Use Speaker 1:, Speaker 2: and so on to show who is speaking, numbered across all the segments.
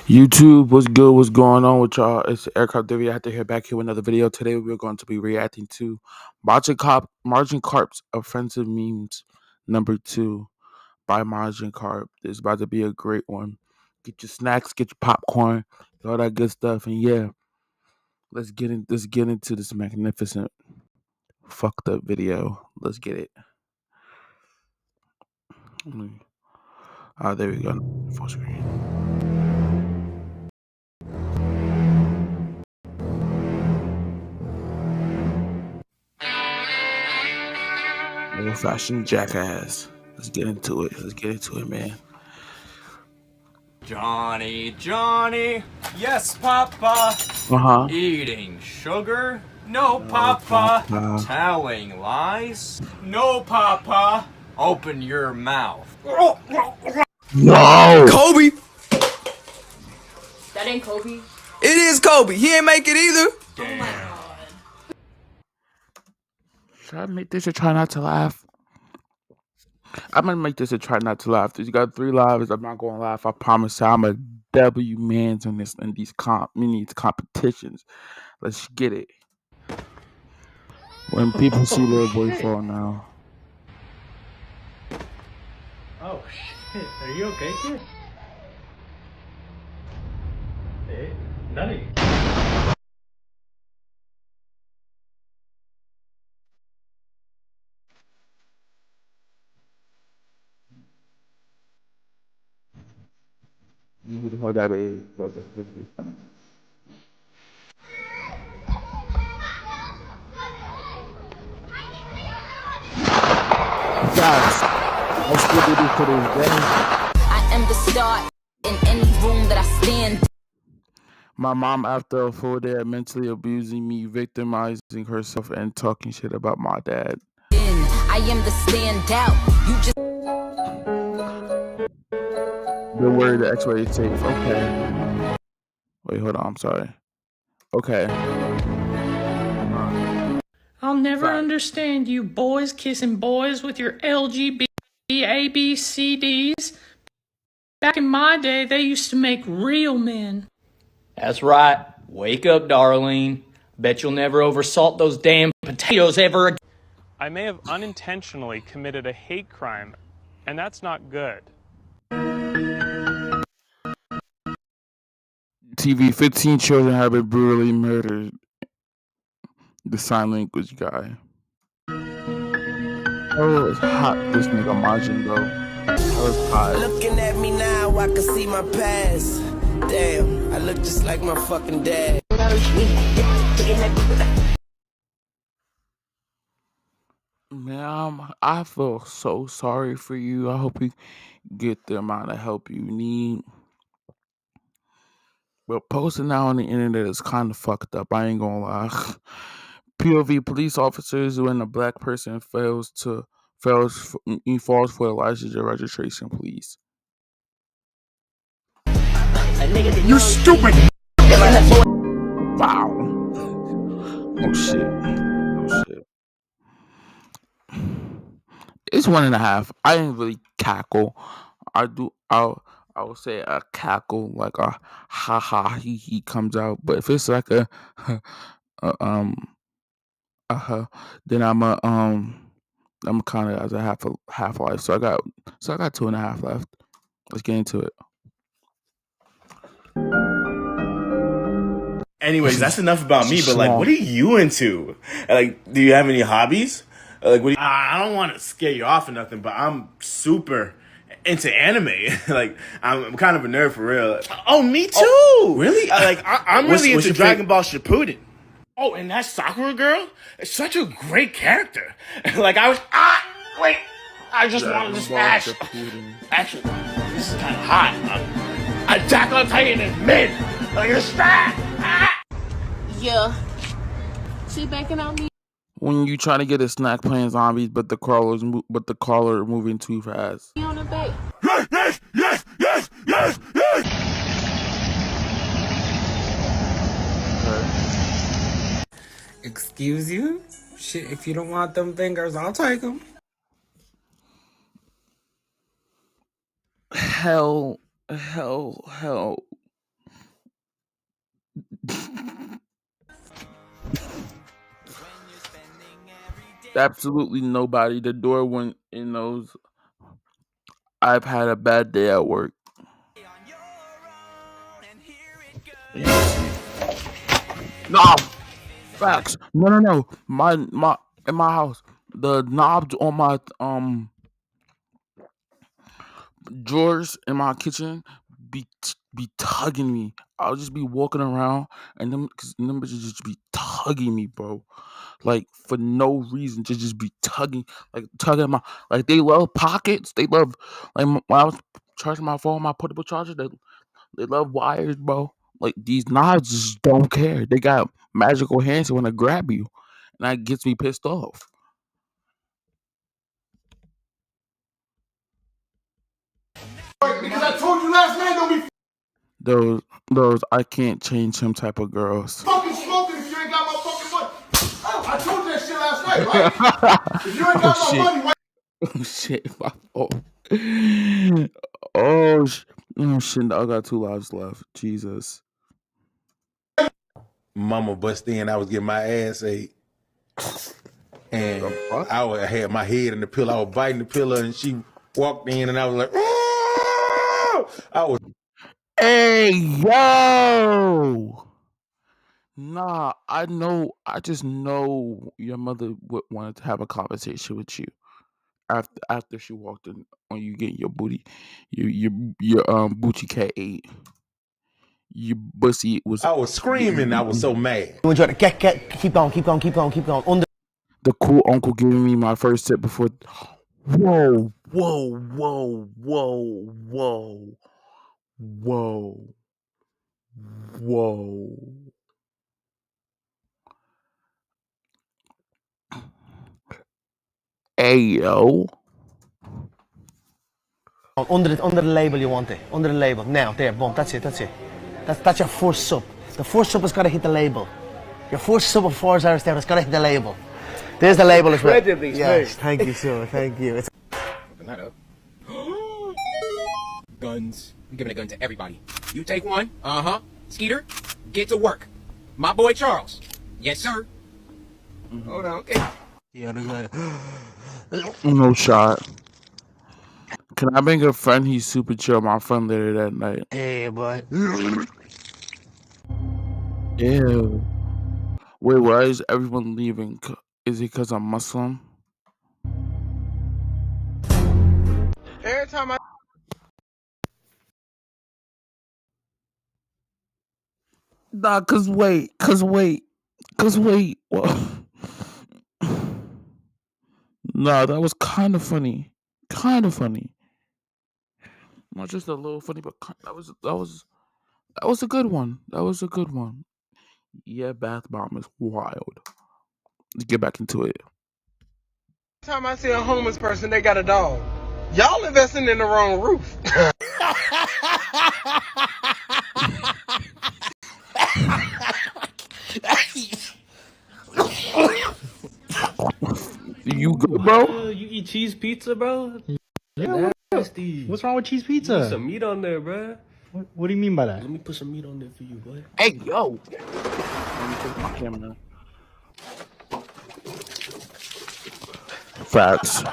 Speaker 1: YouTube, what's good? What's going on with y'all? It's Aircraft Divvy. I have to hear back here with another video. Today we're going to be reacting to Margin Carp's Offensive Memes #2 by Margin Carp. It's about to be a great one. Get your snacks, get your popcorn, all that good stuff, and yeah, let's get into this magnificent fucked up video. Let's get it. There we go. Full screen. Old-fashioned jackass. Let's get into it, man.
Speaker 2: Johnny, yes, Papa. Eating sugar? No, Papa. Telling lies? No, Papa. Open your mouth.
Speaker 1: No!
Speaker 3: Kobe!
Speaker 4: That ain't Kobe.
Speaker 3: It is Kobe. He ain't make it either.
Speaker 4: Damn. Oh my God.
Speaker 1: Should I make this a try not to laugh? I'm gonna make this a try not to laugh. You got 3 lives. I'm not gonna laugh. I promise. I'm a W man's in these competitions. Let's get it. When people see little boy fall now.
Speaker 5: Oh shit! Are you okay, kid? Hey, nutty.
Speaker 1: Who the fuck that is? Guys, let's get ready for this game.
Speaker 4: I am the star in any room that I stand.
Speaker 1: My mom, after a full day of mentally abusing me, victimizing herself, and talking shit about my dad.
Speaker 4: I am the standout. You just
Speaker 1: The word, the X-ray tape. Okay. Wait, hold on. I'm sorry. Okay.
Speaker 6: I'll never understand you boys kissing boys with your LGBT ABCDs. Back in my day, they used to make real men.
Speaker 2: That's right. Wake up, darling. Bet you'll never oversalt those damn potatoes ever again.
Speaker 7: I may have unintentionally committed a hate crime, and that's not good.
Speaker 1: TV, 15 children have been brutally murdered. The sign language guy. Oh, it's hot. This nigga Majin, though. Oh, it's hot.
Speaker 8: Looking at me now, I can see my past. Damn, I look just like my fucking dad.
Speaker 1: Man, I feel so sorry for you. I hope you get the amount of help you need. But posting now on the internet is kind of fucked up. I ain't gonna lie. POV police officers when a black person falls for a license registration, please.
Speaker 3: You stupid!
Speaker 1: Wow. Oh shit. It's 1.5. I didn't really cackle. I would say a cackle, like a ha ha he comes out. But if it's like a then I'm kind of as a half life. So I got 2.5 left. Let's get into it.
Speaker 3: Anyways, that's enough about me, but like, what are you into? Like, do you have any hobbies? Like, what do you... I don't want to scare you off or nothing, but I'm super into anime. Like, I'm kind of a nerd for real. Oh, me too! Oh, really? I'm really into Dragon Ball Shippuden. Oh, and that Sakura girl is such a great character. Like, I just wanted to smash. Actually, this is kind of hot. Attack on Titan is mid. Like, it's fat.
Speaker 4: yeah. She backing on me.
Speaker 1: When you try to get a snack playing zombies, but the crawler moving too fast.
Speaker 4: You on the bait.
Speaker 3: Yes.
Speaker 9: Excuse you? Shit, if you don't want them fingers, I'll take them.
Speaker 1: Hell. Absolutely nobody. The door went in those. I've had a bad day at work. No, facts. No. My in my house, the knobs on my drawers in my kitchen be tugging me. I'll just be walking around and them bitches just be tugging me, bro. Like for no reason, just be tugging, like tugging my, like they love pockets. They love, like when I was charging my phone, my portable charger. They love wires, bro. Like these knives just don't care. They got magical hands that want to grab you, and that gets me pissed off.
Speaker 10: Because I told you last night, don't be
Speaker 1: Those I can't change him type of girls.
Speaker 10: fucking smoking if you ain't got my fucking money. I told you that shit last night, right? If you ain't got my money, why?
Speaker 1: Oh shit! My fault. Oh shit! I got 2 lives left. Jesus.
Speaker 11: Mama bust in. I was getting my ass ate, and I had my head in the pillow. I was biting the pillow, and she walked in, and I was like, "Oh!" I was.
Speaker 1: Hey yo! Nah, I just know your mother would want to have a conversation with you after she walked in on you getting your booty, your booty cat ate. Your pussy was.
Speaker 11: I was screaming. I was so mad.
Speaker 8: Keep going. Under.
Speaker 1: The cool uncle giving me my first tip before. Whoa. Hey yo.
Speaker 8: Under the label you want it. Under the label. Now, there, boom. That's it. That's your first sub. The first sub has got to hit the label. Your first sub of 4 hours there has got to hit the label. There's the label as well. Yes, thank you, sir. Thank you.
Speaker 9: Open that up. Guns. I'm giving a gun to everybody. You take one. Skeeter, get to work. My boy Charles. Yes, sir. Hold on, okay. Yeah,
Speaker 1: No shot. Can I bring a friend? He's super chill. My friend later that night.
Speaker 8: Hey, boy.
Speaker 1: Ew. Wait, why is everyone leaving? Is it because I'm Muslim?
Speaker 10: Every time I.
Speaker 1: Nah, cause wait. Well, nah, that was kind of funny. Not just a little funny, but that was a good one. Yeah, bath bomb is wild. Let's get back into it.
Speaker 10: Every time I see a homeless person, they got a dog. Y'all investing in the wrong roof.
Speaker 1: You good, bro?
Speaker 5: You eat cheese pizza, bro?
Speaker 12: Yeah, nasty.
Speaker 5: What's wrong with cheese pizza?
Speaker 12: Put some meat on there, bro.
Speaker 5: What do you mean by that?
Speaker 12: Let me put some meat on there for you, boy.
Speaker 1: Hey, yo. Let me take my camera. Facts.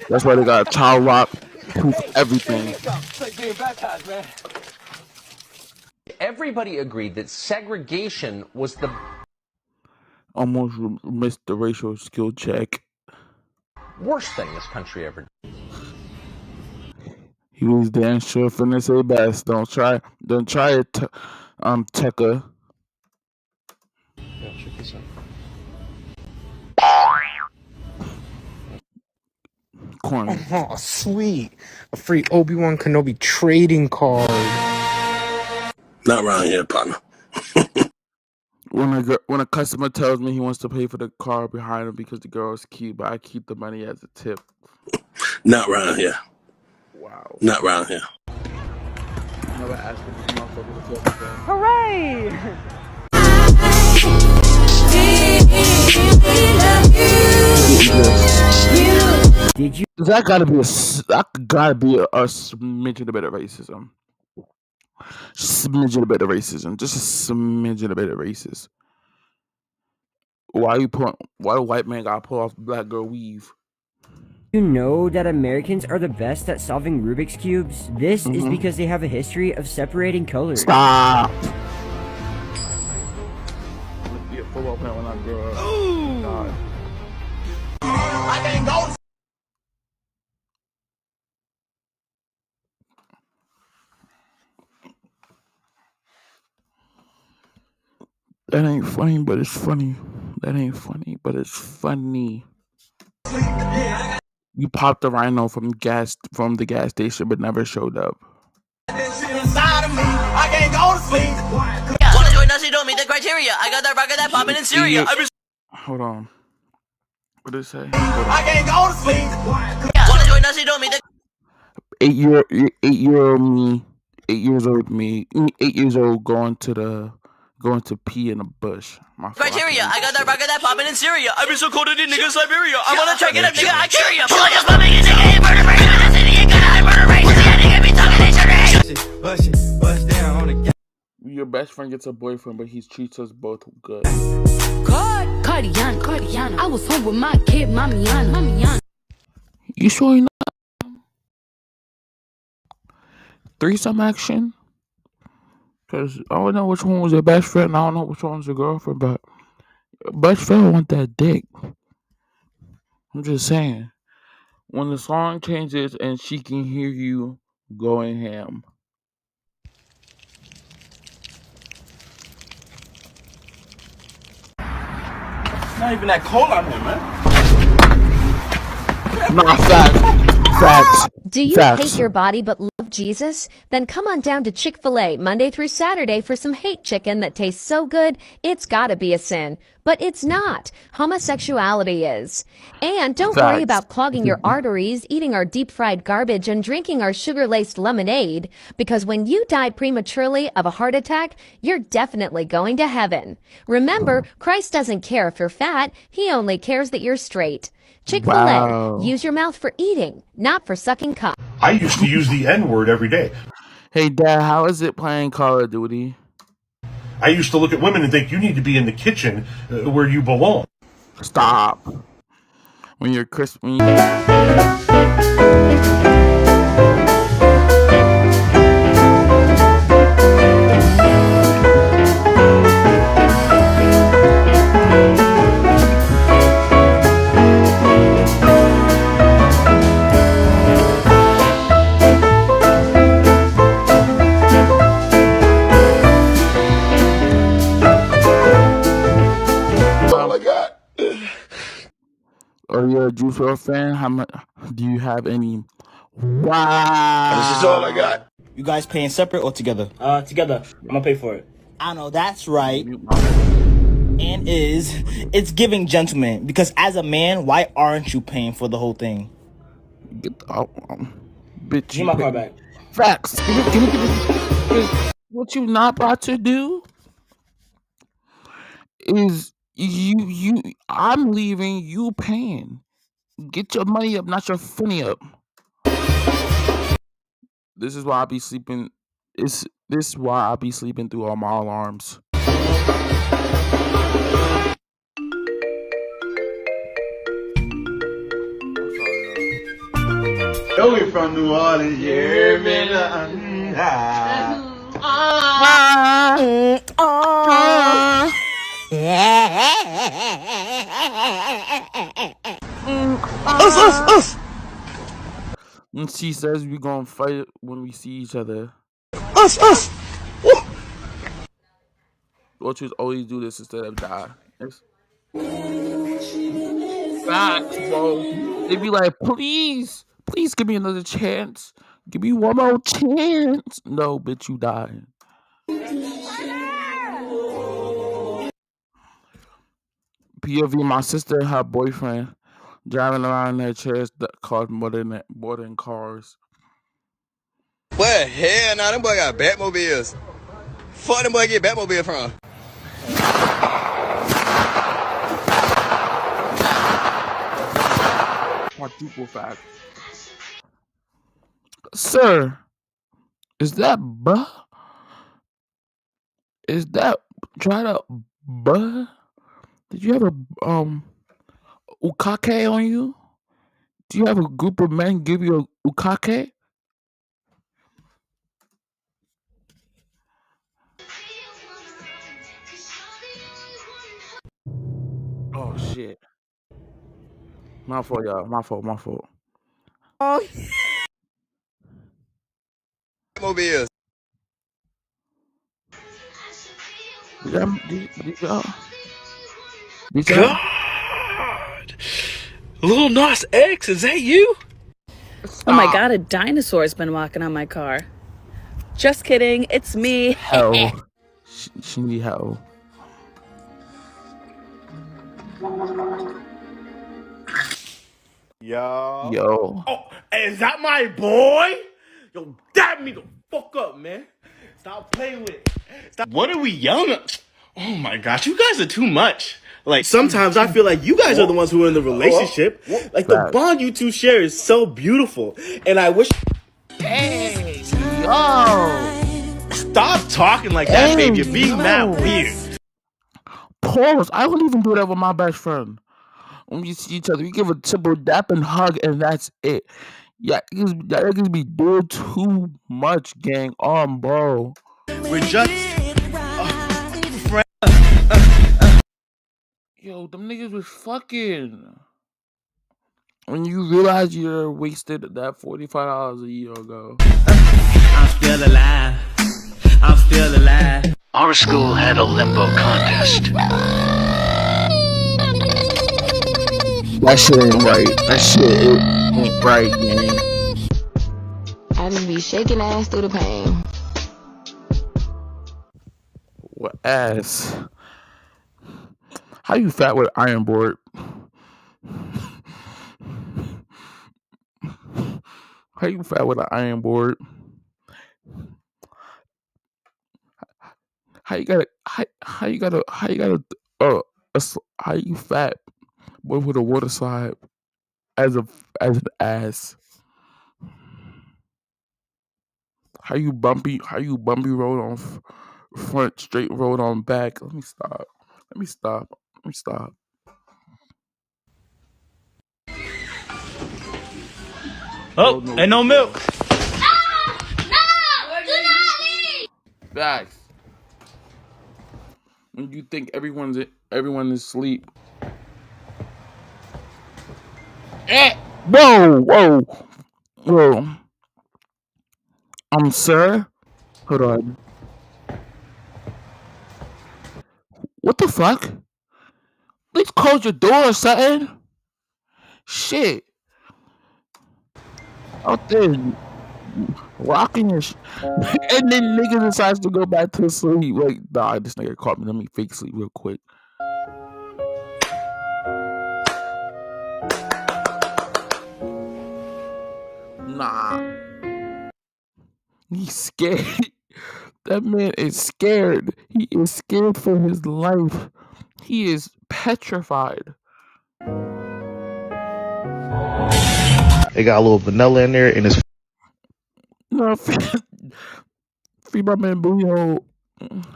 Speaker 1: That's why they got child lock, proof everything.
Speaker 13: Everybody agreed that segregation was the
Speaker 1: Almost missed the racial skill check.
Speaker 13: worst thing this country ever did.
Speaker 1: He was damn sure finna say best. Don't try it, Tekka.
Speaker 12: Yeah, check this out.
Speaker 1: Corny.
Speaker 9: Oh, sweet. A free Obi-Wan Kenobi trading card.
Speaker 14: Not around here, partner.
Speaker 1: When a customer tells me he wants to pay for the car behind him because the girl is cute, but I keep the money as a tip.
Speaker 14: Not around here.
Speaker 1: Wow.
Speaker 14: Not around here.
Speaker 1: Never asked for this motherfucker to tip again.
Speaker 15: Hooray!
Speaker 1: Did you? That gotta be a smidgen a bit of racism. Smidgen a bit of racism. Just a smidgen a bit of racist. Why the white man gotta pull off the black girl weave?
Speaker 15: You know that Americans are the best at solving Rubik's Cubes? This is because they have a history of separating colors.
Speaker 1: Stop! I'm gonna be a football player when I grow up. Oh, God.
Speaker 10: I can't go.
Speaker 1: That ain't funny, but it's funny. That ain't funny, but it's funny. You popped the rhino from the gas station, but never showed up.
Speaker 10: Inside of me, I can't go to sleep.
Speaker 16: Wanna join us? You don't meet the criteria. I got that rocket that popping in Syria.
Speaker 1: Hold on. What did it say?
Speaker 10: I can't go to sleep.
Speaker 16: Wanna join us? You don't meet the
Speaker 1: 8-year-old me, 8 years old me, 8 years old going to pee in a bush. My
Speaker 16: criteria. I got that rocket that popping in Syria. I've been so cold in nigga Siberia. I wanna check it up, nigga. I carry ya. Pull just bumming it, nigga. Ain't murder rate. With the city, ain't gonna hide murder rate. Pussy, that nigga be talking that shit.
Speaker 10: Bust down on the.
Speaker 1: Your best friend gets a boyfriend, but he treats us both good.
Speaker 4: Cardiana. I was home with my kid, Mamiana.
Speaker 1: You sure you're not? Threesome action? Because I don't know which one was your best friend. I don't know which one was your girlfriend, but your best friend want that dick. I'm just saying. When the song changes and she can hear you going ham.
Speaker 3: It's not even that cold out here, man.
Speaker 1: Nah, facts.
Speaker 17: Do you hate your body but love Jesus? Then come on down to Chick-fil-A Monday through Saturday for some hate chicken that tastes so good, it's gotta be a sin. But it's not. Homosexuality is. And don't worry about clogging your arteries, eating our deep-fried garbage, and drinking our sugar-laced lemonade, because when you die prematurely of a heart attack, you're definitely going to heaven. Remember, Christ doesn't care if you're fat, he only cares that you're straight. Chick-fil-A, use your mouth for eating, not for sucking cock.
Speaker 18: I used to use the N-word every day.
Speaker 1: Hey, Dad, how is it playing Call of Duty?
Speaker 18: I used to look at women and think you need to be in the kitchen where you belong.
Speaker 1: Stop. When you're crisp. Are you a Juice WRLD fan? How much do you have any? Wow.
Speaker 10: This is all I got.
Speaker 19: You guys paying separate or together?
Speaker 20: Together. I'm gonna pay for it.
Speaker 19: I know that's right. And it's giving gentlemen, because as a man, why aren't you paying for the whole thing?
Speaker 1: Get bitch.
Speaker 20: Give me my car back.
Speaker 1: Facts. What you not about to do is I'm leaving, you paying. Get your money up, not your funny up. This is why I be sleeping. This is why I be sleeping through all my alarms.
Speaker 10: Only from New Orleans, yeah, man.
Speaker 1: Us. And she says we gonna fight when we see each other.
Speaker 10: Us.
Speaker 1: What you always do this instead of die. Facts, bro. They be like, please give me another chance. Give me one more chance. No, bitch, you dying. POV, my sister and her boyfriend driving around in their chairs that cost more than cars.
Speaker 21: Well, hell nah, them boy got Batmobiles. Fuck them boy get Batmobile from.
Speaker 1: Quadruple fact. Sir, is that buh Is that try to buh? Did you have a ukake on you? Do you have a group of men give you a ukake? Oh shit. My fault, y'all. My fault.
Speaker 21: Oh. Mobiles.
Speaker 1: Did y'all?
Speaker 6: God! Lil Nas X, is that you?
Speaker 22: Oh my god, a dinosaur's been walking on my car. Just kidding, it's me.
Speaker 1: Hell. She need help. Yo.
Speaker 3: Oh, is that my boy? Yo, dab me the fuck up, man. Stop playing with it. Stop. What are we yelling at? Oh my gosh, you guys are too much. Like, sometimes I feel like you guys are the ones who are in the relationship. Like, the bond you two share is so beautiful. And I wish...
Speaker 1: Hey, yo.
Speaker 3: Stop talking like that, babe. You're being mad weird.
Speaker 1: Pause. I wouldn't even do that with my best friend. When we see each other, we give a simple dap and hug, and that's it. Yeah, that niggas be doing too much, gang on, bro.
Speaker 3: We're just friends.
Speaker 1: Yo, them niggas was fucking. When you realize you're wasted that $45 a year ago.
Speaker 23: I'm still alive. I'm still alive.
Speaker 24: Our school had a limbo contest.
Speaker 1: That shit ain't right. That shit ain't right, man.
Speaker 4: I just be shaking ass through the pain.
Speaker 1: What ass? How you fat with iron board? How you fat with an iron board? How you fat with a water slide as an ass? How you bumpy road on front, straight road on back? Let me stop.
Speaker 2: Oh, and no milk.
Speaker 1: Facts. When you think everyone is asleep. Whoa. Sir? Hold on. What the fuck? Please close your door or something. Shit. Out there rocking your and then nigga decides to go back to sleep. Like, nah, this nigga caught me. Let me fake sleep real quick. Nah. He's scared. That man is scared. He is scared for his life. He is petrified.
Speaker 25: It got a little vanilla in there, and it's
Speaker 1: No, free my man Booty Hole.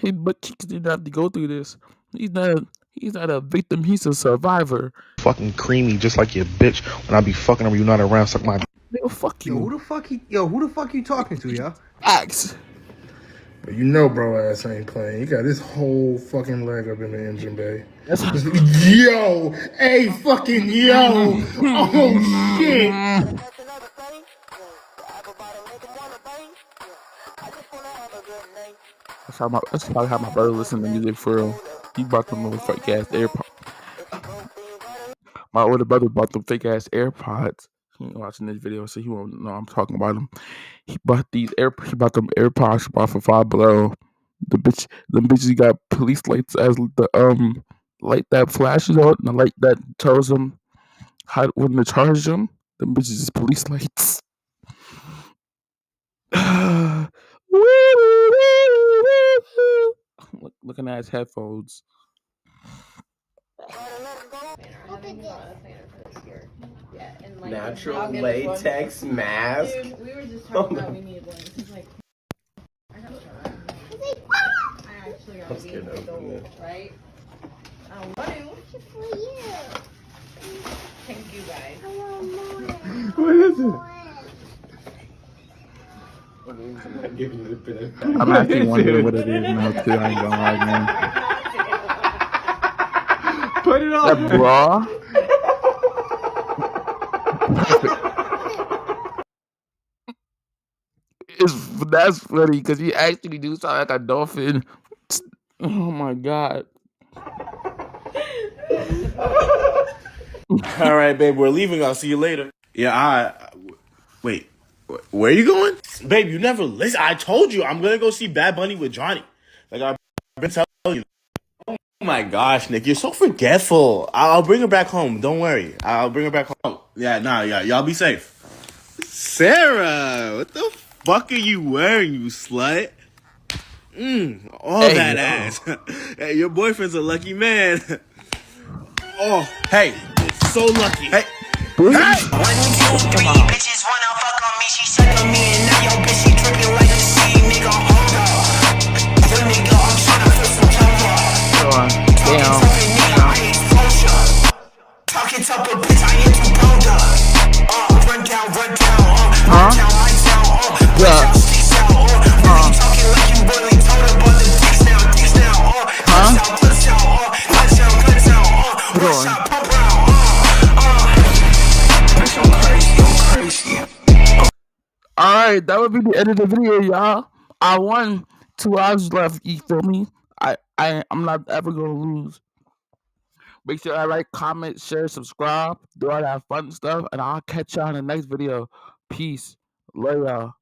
Speaker 1: His butt cheeks didn't have to go through this. He's not a victim. He's a survivor.
Speaker 25: fucking creamy, just like your bitch. When I be fucking her, you not around, suck my.
Speaker 1: Yo, fuck you.
Speaker 26: Who the fuck you talking to, yo?
Speaker 1: Axe.
Speaker 10: But you know bro ass ain't playing. He got his whole fucking leg up in the engine bay. Yo! Hey, fucking yo! Oh, shit!
Speaker 1: That's probably how my brother listens to music for real. He bought them little fake ass AirPods. My older brother bought them fake ass AirPods. He ain't watching this video, so he won't know I'm talking about them. He bought them AirPods bought for $5 below. Them bitches got police lights as the light that flashes on, and the light that tells them how when to charge them. Them bitches is police lights. Looking at his headphones.
Speaker 27: Natural latex mask.
Speaker 28: We were just talking about we needed one. This is like, I got I actually got
Speaker 27: I'm scared to open it.
Speaker 5: Right? I don't want to. For you. Thank you, guys. I want more.
Speaker 27: What is it?
Speaker 1: I'm actually wondering what it is now too. I ain't gonna lie, man.
Speaker 27: Put it on.
Speaker 1: That bra. That's funny because you actually do sound like a dolphin. Oh my god.
Speaker 3: All right, babe, we're leaving. I'll see you later. Yeah, wait. Where are you going? Babe, you never listen. I told you I'm going to go see Bad Bunny with Johnny. Like I've been telling you. Oh my gosh, Nick, you're so forgetful. I'll bring her back home. Don't worry. I'll bring her back home. Yeah, y'all be safe. Sarah, what the fuck are you wearing, you slut? All
Speaker 1: Hey,
Speaker 3: that
Speaker 1: yo.
Speaker 3: ass. Hey, your boyfriend's a lucky man. Oh, hey, so lucky. Hey,
Speaker 16: One, two, three bitches wanna fuck on me. She suck on me and now your bitch she dripping like a sea. Nigga, hold up. Yo, nigga, I'm tryna put some cover.
Speaker 1: Damn.
Speaker 16: Talking tough, but bitch, I ain't too powder. Run down, run down,
Speaker 1: Huh?
Speaker 16: run down, lights down,
Speaker 1: Yeah.
Speaker 16: sticks out, really talking like you really told her, but the dicks now,
Speaker 1: Huh?
Speaker 16: puts out, punch out, one shot, pump round, bitch, I'm crazy.
Speaker 1: Alright, that would be the end of the video, y'all. I won. 2 hours left, you feel me? I'm not ever gonna lose. Make sure I like, comment, share, subscribe, do all that fun stuff, and I'll catch y'all in the next video. Peace. Love y'all.